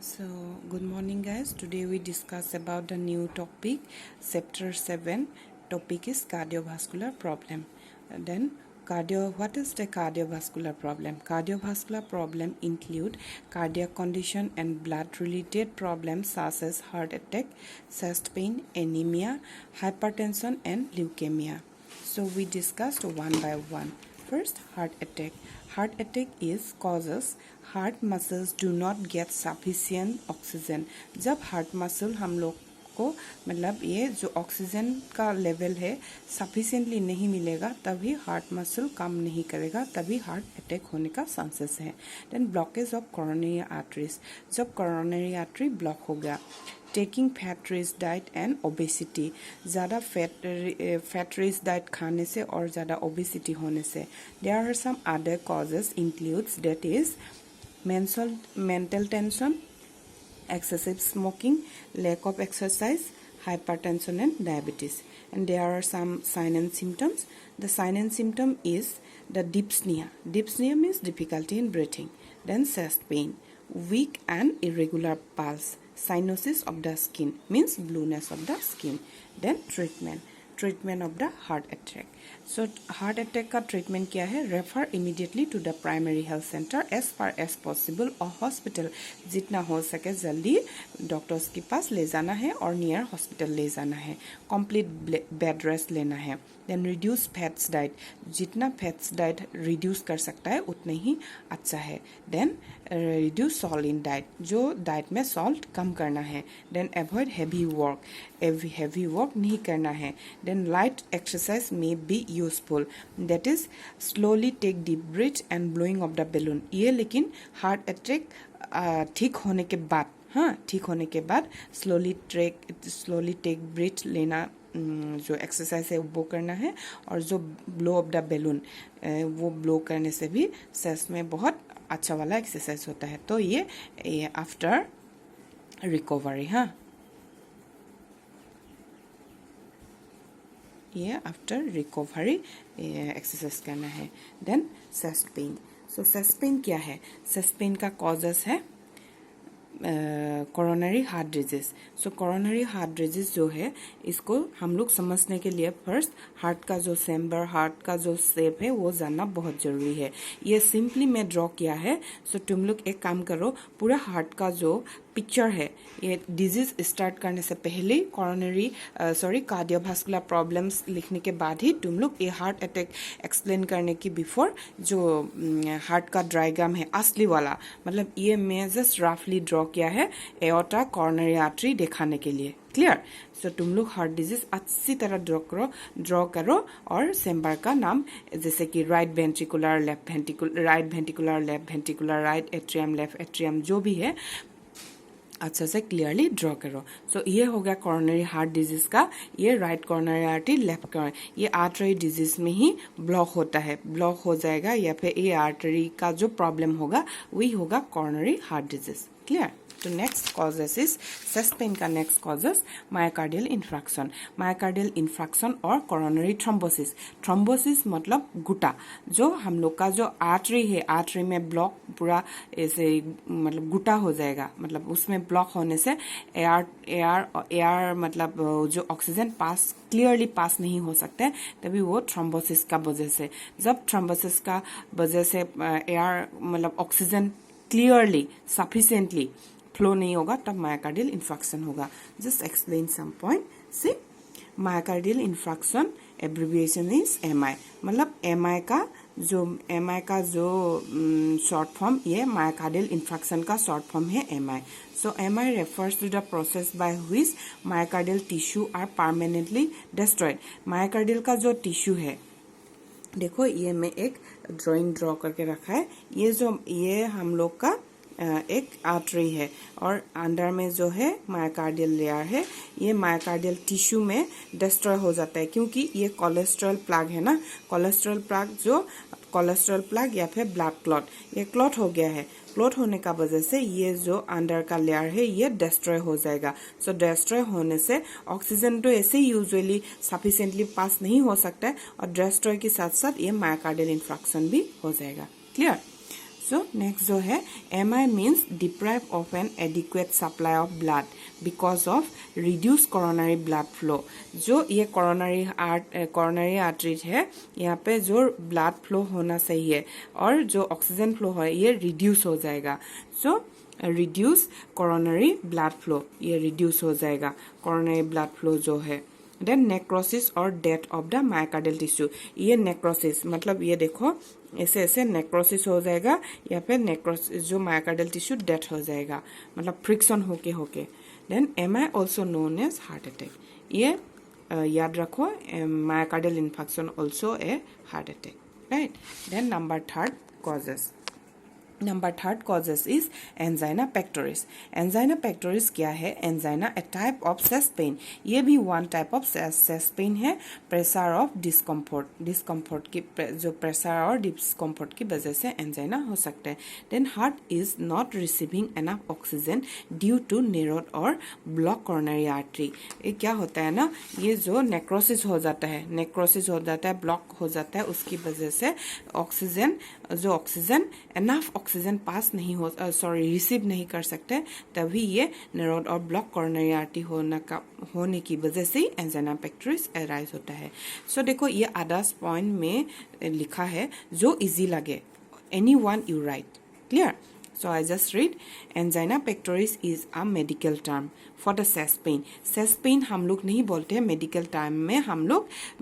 So, good morning, guys. Today we discuss about the new topic, chapter 7. Topic is cardiovascular problem. Then, what is the cardiovascular problem? Cardiovascular problem include cardiac condition and blood-related problems such as heart attack, chest pain, anemia, hypertension, and leukemia. So, we discussed one by one. First, heart attack. Heart attack is causes heart muscles do not gate sufficient oxygen. जब heart muscle हम लोग को मतलब ये जो oxygen का level है sufficiently नहीं मिलेगा तभी हार्ट मसल काम नहीं करेगा, तभी हार्ट अटैक होने का चांसेस है. Then blockage of coronary arteries. जब कोरोनरी आर्टरी ब्लॉक हो गया. Taking fat rich diet and obesity. ज़्यादा फैट रिच डाइट खाने से और ज़्यादा ओबेसिटी होने से. There are some other causes includes that is mental tension, excessive smoking, lack of exercise, hypertension and diabetes. And there are some signs and symptoms. The sign and symptom is the dyspnea. Dyspnea means difficulty in breathing. Then chest pain, weak and irregular pulse, cyanosis of the skin means blueness of the skin. Then treatment of the heart attack. So heart attack का treatment क्या है? Refer immediately to the primary health center as far as possible और hospital जितना हो सके जल्दी doctors के पास ले जाना है और नियर हॉस्पिटल ले जाना है. complete bed rest लेना है. Then reduce fats diet. जितना fats diet reduce कर सकता है उतना ही अच्छा है. Then reduce salt in diet. जो diet में salt कम करना है. Then avoid heavy work. heavy work नहीं करना है. Then light exercise may be useful. That is slowly take deep breath and blowing of the balloon. ये लेकिन हार्ट अटैक ठीक होने के बाद, हाँ ठीक होने के बाद स्लोली टेक ब्रीथ लेना, जो एक्सरसाइज है वो करना है. और जो ब्लो ऑफ द बैलून वो ब्लो करने से भी सेस में बहुत अच्छा वाला एक्सरसाइज होता है. तो ये आफ्टर रिकवरी, हाँ ये आफ्टर रिकवरी एक्सरसाइज करना है. Then chest pain. So chest pain क्या है? चेस्ट पेन का कॉजेस है coronary heart disease. So coronary heart disease जो है इसको हम लोग समझने के लिए फर्स्ट हार्ट का जो चैम्बर, हार्ट का जो शेप है वो जानना बहुत जरूरी है. ये सिंपली मैं ड्रॉ किया है. सो तुम लोग एक काम करो, पूरा हार्ट का जो पिक्चर है ये डिजीज स्टार्ट करने से पहले कार्डियोवास्कुलर प्रॉब्लम्स लिखने के बाद ही तुम लोग ये हार्ट अटैक एक्सप्लेन करने की बिफोर जो हार्ट का डायग्राम है असली वाला, मतलब ये मैं जस्ट रफली ड्रॉ किया है एओर्टा कोरोनरी आर्टरी दिखाने के लिए. क्लियर? सो तुम लोग हार्ट डिजीज अच्छी तरह ड्रॉ करो और चैम्बर का नाम जैसे कि right ventricular, left ventricular, right atrium, left atrium, जो भी है अच्छा से क्लियरली ड्रॉ करो. सो ये हो गया कोरोनरी हार्ट डिजीज का. ये right coronary artery, left coronary, ये आर्टरी डिजीज में ही ब्लॉक होता है, ब्लॉक हो जाएगा या फिर ये आर्टरी का जो प्रॉब्लम होगा वही होगा कोरोनरी हार्ट डिजीज. क्लियर? तो next causes is chest pain का next causes myocardial infarction. Myocardial infarction और कोरोनरी थ्रोम्बोसिस. थ्रोम्बोसिस मतलब गुटा. जो हम लोग का जो आर्टरी है, आर्टरी में ब्लॉक पूरा ऐसे मतलब गुटा हो जाएगा, मतलब उसमें ब्लॉक होने से एयर मतलब जो ऑक्सीजन क्लियरली पास नहीं हो सकता है, तभी वो थ्रोम्बोसिस का वजह से. जब थ्रोम्बोसिस का वजह से एयर मतलब ऑक्सीजन क्लियरली सफिशिएंटली फ्लो नहीं होगा तब मायोकार्डियल इन्फ्रैक्शन होगा. Just explain some point. See myocardial infarction abbreviation is MI. मतलब एमआई का जो शॉर्ट फॉर्म, ये मायोकार्डियल इन्फ्रैक्शन का शॉर्ट फॉर्म है MI. So MI refers to the process by which myocardial tissue are permanently destroyed. Myocardial का जो tissue है, देखो ये मैं एक ड्राइंग ड्रॉ करके रखा है. ये हम लोग का एक आर्टरी है और अंदर में जो है मायोकार्डियल लेयर है. ये मायोकार्डियल टिश्यू में डिस्ट्रॉय हो जाता है क्योंकि ये कोलेस्ट्रॉल प्लग है ना. कोलेस्ट्रॉल प्लग या फिर ब्लड क्लॉट, ये क्लॉट हो गया है. क्लॉट होने का वजह से ये जो अंडर का लेयर है ये डिस्ट्रॉय हो जाएगा. सो डिस्ट्रॉय होने से ऑक्सीजन तो ऐसे ही यूजुअली सफिशिएंटली पास नहीं हो सकता है और डिस्ट्रॉय के साथ साथ ये मायोकार्डियल इन्फ्रैक्शन भी हो जाएगा. क्लियर? सो नेक्स्ट जो है MI means deprive of N adequate supply of blood because of reduce coronary blood flow. जो ये कोरोनरी आर्टरी है, यहाँ पे जो ब्लड फ्लो होना चाहिए और जो ऑक्सीजन फ्लो है ये रिड्यूस हो जाएगा। सो रिड्यूस कोरोनरी ब्लड फ्लो, ये रिड्यूस हो जाएगा कोरोनरी ब्लड फ्लो जो है। देन नेक्रोसिस और death of the myocardial tissue, ये नेक्रोसिस मतलब ये देखो ऐसे ऐसे नेक्रोसिस हो जाएगा, यहाँ पे नेक्रोसिस जो मायोकार्डियल टिश्यू डेथ हो जाएगा, मतलब फ्रिक्शन होके। Then MI also known as heart attack, ये याद रखो, myocardial infection also a heart attack, right. Then number third causes is angina pectoris। angina pectoris क्या है? angina a type of chest pain, ये भी one type of chest pain है। Pressure of discomfort की, जो प्रेशर और discomfort की वजह से angina हो सकता है। Then heart is not receiving enough oxygen due to narrowed और ब्लॉक कोरोनरी आर्टरी। ये क्या होता है ना, ये जो नेक्रोसिस हो जाता है, ब्लॉक हो जाता है, उसकी वजह से ऑक्सीजन एनफ ऑक्सीजन पास नहीं हो रिसीव नहीं कर सकते, तभी ये नेरोड और ब्लॉक कोरोनरी आर्टरी होने की वजह से एंजाइना पेक्टोरिस अराइज होता है। सो देखो ये अदर्स पॉइंट में लिखा है, जो इजी लगे any one you right, clear. So I just read, angina pectoris is a medical term for the chest pain। chest pain हम लोग नहीं बोलते हैं मेडिकल टर्म में,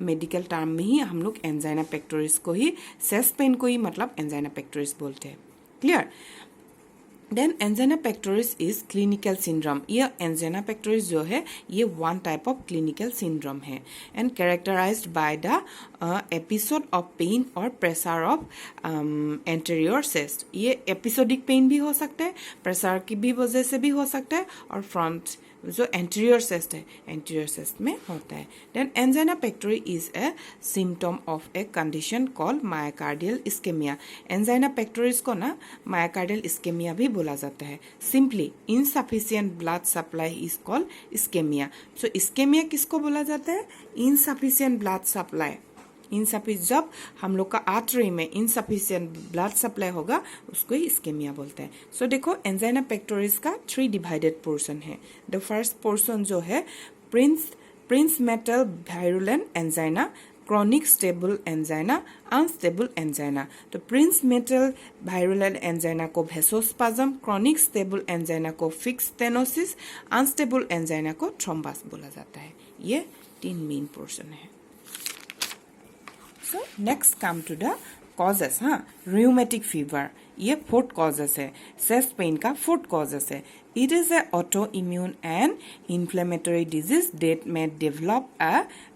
मेडिकल टर्म में ही हम लोग angina pectoris को ही, chest pain को ही मतलब angina pectoris बोलते हैं, clear. Then angina pectoris is clinical syndrome. ये angina pectoris जो है ये one type of clinical syndrome है and characterized by the episode of pain और प्रेशर ऑफ एंटीरियर चेस्ट। ये एपिसोडिक पेन भी हो सकता है, प्रेशर की भी वजह से भी हो सकता है, और फ्रंट जो एंटीरियर चेस्ट है, एंटीरियर चेस्ट में होता है। Then angina pectoris is a symptom of a condition called myocardial ischaemia. angina pectoris को ना मायोकार्डियल इस्केमिया भी बोला जाता है। Simply insufficient blood supply is called ischaemia. So ischaemia किसको बोला जाता है? Insufficient blood supply. जब हम लोग का आर्टरी में इनसफिशिएंट ब्लड सप्लाई होगा उसको ही इस्केमिया बोलते हैं। सो देखो angina pectoris का 3 डिवाइडेड पोर्शन है। द फर्स्ट पोर्शन जो है Prince metal virulent angina, chronic stable angina, unstable angina. तो प्रिंस मेटल वायरुलेंट एंजाइना को वेसोस्पाज्म, क्रॉनिक स्टेबल एंजाइना को फिक्स स्टेनोसिस, अनस्टेबल एंजाइना को थ्रोम्बस बोला जाता है। ये 3 मेन पोर्शन है। So next come to the causes, rheumatic fever, ये 4th causes है, chest pain का 4th causes है। It is a autoimmune and inflammatory disease that may develop a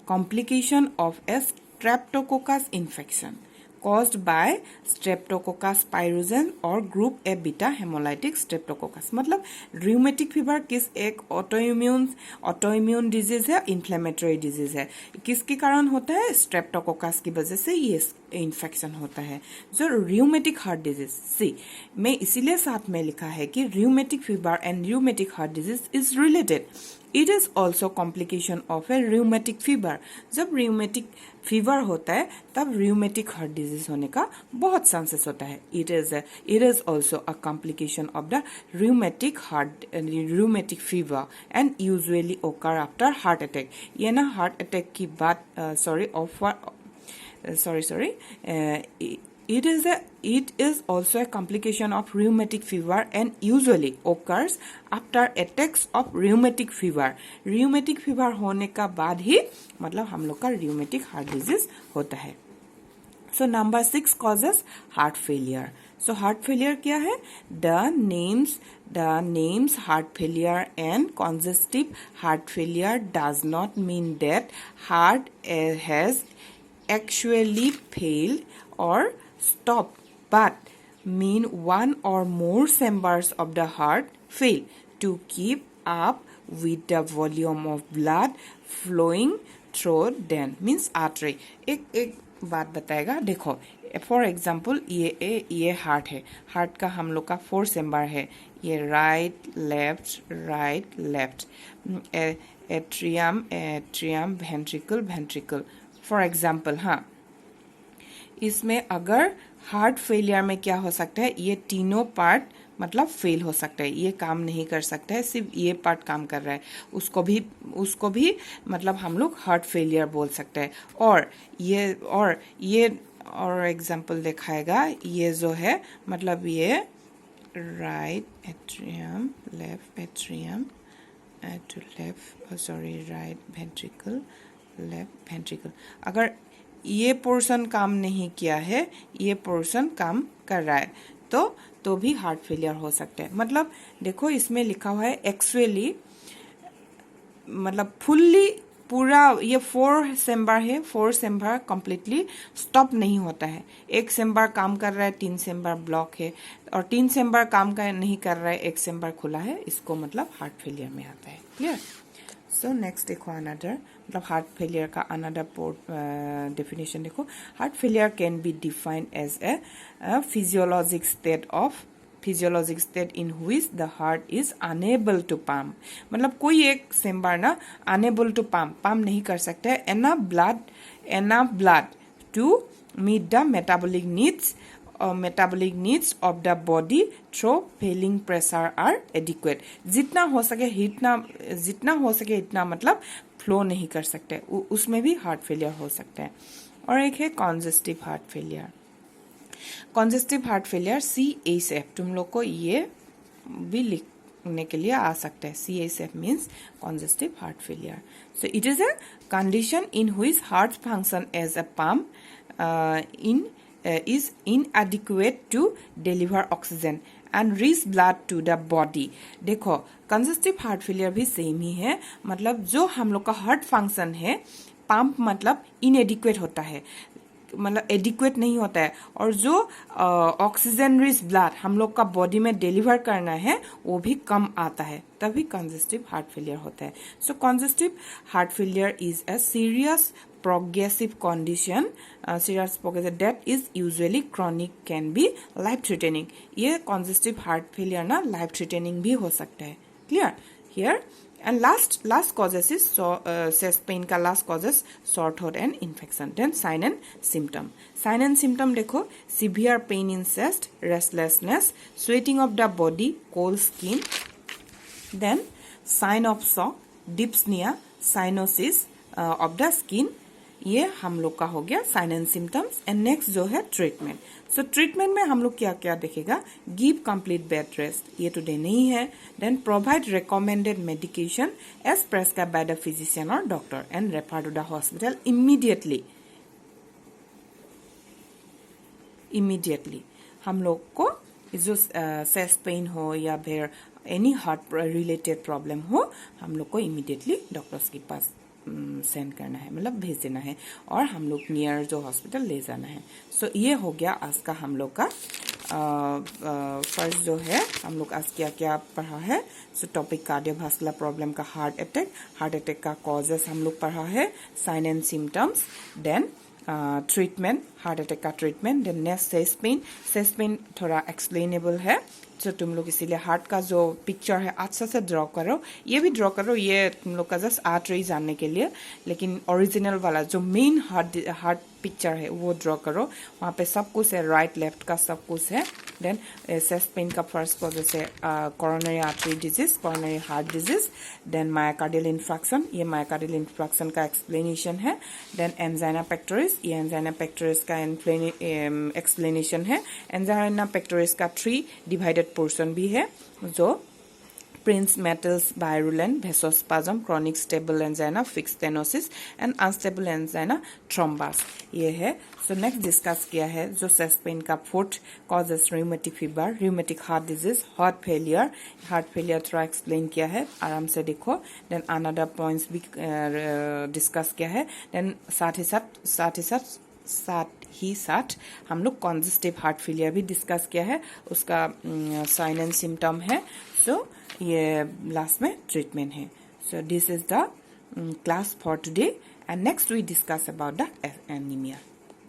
complication of a streptococcus infection caused by Streptococcus pyogenes और group A beta haemolytic streptococcus. मतलब rheumatic fever किस एक autoimmune disease है, inflammatory disease है। किसके कारण होता है? स्ट्रेप्टोकोकस की वजह से ये इन्फेक्शन होता है। जो र्यूमेटिक हार्ट डिजीज, सी मैं इसीलिए साथ में लिखा है कि rheumatic fever and rheumatic heart disease is related. It is also complication of A rheumatic fever. जब र्यूमेटिक फीवर होता है तब र्यूमेटिक हार्ट डिजीज होने का बहुत चांसेस होता है। It is also a complication of the rheumatic fever and usually ओकर आफ्टर हार्ट अटैक। ये ना हार्ट अटैक की बात It is also a complication of rheumatic fever and usually occurs after attacks of rheumatic fever। rheumatic fever होने का बाद ही मतलब हम लोग का rheumatic heart disease होता है। So number 6 causes heart failure। So heart failure क्या है? The names heart failure and congestive heart failure does not mean that heart has actually failed or stopped, but mean one or more chambers of the heart fail to keep up with the volume of blood flowing through them, means artery। एक बात बताएगा, देखो for example ये heart है, heart का हम लोग का 4 चेम्बर है, ये right left atrium ventricle for example. इसमें अगर हार्ट फेलियर में क्या हो सकता है, ये तीनों पार्ट मतलब फेल हो सकता है, ये काम नहीं कर सकता है, सिर्फ ये पार्ट काम कर रहा है, उसको भी मतलब हम लोग हार्ट फेलियर बोल सकते हैं। और एग्जाम्पल दिखाएगा, ये जो है मतलब ये right atrium, left atrium to left, right ventricle, left ventricle, अगर ये पोर्शन काम नहीं किया है, ये पोर्शन काम कर रहा है तो भी हार्ट फेलियर हो सकता है। मतलब देखो इसमें लिखा हुआ है एक्चुअली मतलब फुल्ली पूरा ये 4 चेम्बर है, 4 चेम्बर कंप्लीटली स्टॉप नहीं होता है, एक चेम्बर काम कर रहा है, 3 चेम्बर ब्लॉक है, और 3 चेम्बर काम नहीं कर रहा है, एक चेम्बर खुला है, इसको मतलब हार्ट फेलियर में आता है। क्लियर? सो नेक्स्ट देखो अनदर, मतलब हार्ट फेलियर का अनदर डेफिनेशन देखो, heart failure can be defined as a physiologic state in which the heart is unable to pump, मतलब कोई एक चेम्बर ना अनेबल टू पम्प नहीं कर सकता है enough blood to meet the metabolic needs of the body through failing pressure are adequate, जितना हो सके इतना मतलब फ्लो नहीं कर सकते, उसमें भी हार्ट फेलियर हो सकता है। और एक है congestive heart failure. Congestive heart failure CHF, तुम लोग को ये भी लिखने के लिए आ सकता है, CHF means congestive heart failure. So it is a condition in which heart function as a pump is inadequate to deliver oxygen and reach blood to the body। देखो कंजेस्टिव हार्ट फेलियर भी same ही है, मतलब जो हम लोग का heart function है, pump मतलब इनएडिक्वेट होता है, मतलब एडिक्वेट नहीं होता है, और जो ऑक्सीजन रिच ब्लड हम लोग का बॉडी में डिलीवर करना है वो भी कम आता है, तभी कंजेस्टिव हार्ट फेलियर होता है। So congestive heart failure is a serious progressive condition, that is usually chronic, can be life threatening। ये congestive heart failure ना life threatening भी हो सकता है। Clear here? And last causes is chest pain का last causes sore throat and infection। Then sign and symptom देखो, severe pain in chest, restlessness, sweating of the body, cold skin, then sign of shock, dyspnea, cyanosis of the skin, ये हम लोग का हो गया sign and symptoms. And next जो है treatment. सो treatment में हम लोग क्या क्या देखेगा, गिव कंप्लीट बेड रेस्ट, ये टुडे नहीं है। Then provide recommended medication as prescribe by the physician और doctor and refer to the hospital immediately. हम लोग को जो चेस्ट पेन हो या फिर एनी हार्ट रिलेटेड प्रॉब्लम हो, हम लोग को इमीडिएटली डॉक्टर्स के पास सेंड करना है, मतलब भेज देना है, और हम लोग नियर जो हॉस्पिटल ले जाना है। सो ये हो गया आज का हम लोग का फर्स्ट जो है, हम लोग आज क्या क्या पढ़ा है। सो टॉपिक कार्डियोवास्कुलर प्रॉब्लम का हार्ट अटैक का कॉजेस हम लोग पढ़ा है, sign and symptoms, then treatment, heart attack का treatment, then next chest pain थोड़ा एक्सप्लेनेबल है। तो तुम लोग इसीलिए हार्ट का जो पिक्चर है अच्छा से ड्रॉ करो, ये भी ड्रॉ करो, ये तुम लोग का जस्ट आर्ट रही जानने के लिए, लेकिन ओरिजिनल वाला जो मेन हार्ट पिक्चर है वो ड्रॉ करो, वहाँ पे सब कुछ है, राइट लेफ्ट का सब कुछ है। देन चेस्ट पेन का फर्स्ट कॉज है coronary artery disease, coronary heart disease, then myocardial infarction, ये मायोकार्डियल इन्फ्रैक्शन का एक्सप्लेनेशन है। देन एंजाइना पेक्टोरिस, ये एंजाइना पेक्टोरिस का एक्सप्लेनेशन है। एंजाइना पेक्टोरिस का 3 डिवाइडेड पोर्शन भी है, जो Prinzmetal's variant vasospasm, chronic stable angina, fix stenosis and unstable angina thrombus, ये है। सो नेक्स्ट डिस्कस किया है जो चेस्ट पेन का 4th causes, rheumatic fever, rheumatic heart disease, heart failure थोड़ा एक्सप्लेन किया है, आराम से देखो। देन अनदर पॉइंट्स भी डिस्कस किया है। देन साथ ही साथ हम लोग कॉन्जेस्टिव हार्ट फेलियर भी डिस्कस किया है, उसका साइन एंड सिम्टम है। सो ये लास्ट में ट्रीटमेंट है। So this is the class for today, and next we discuss about the anaemia.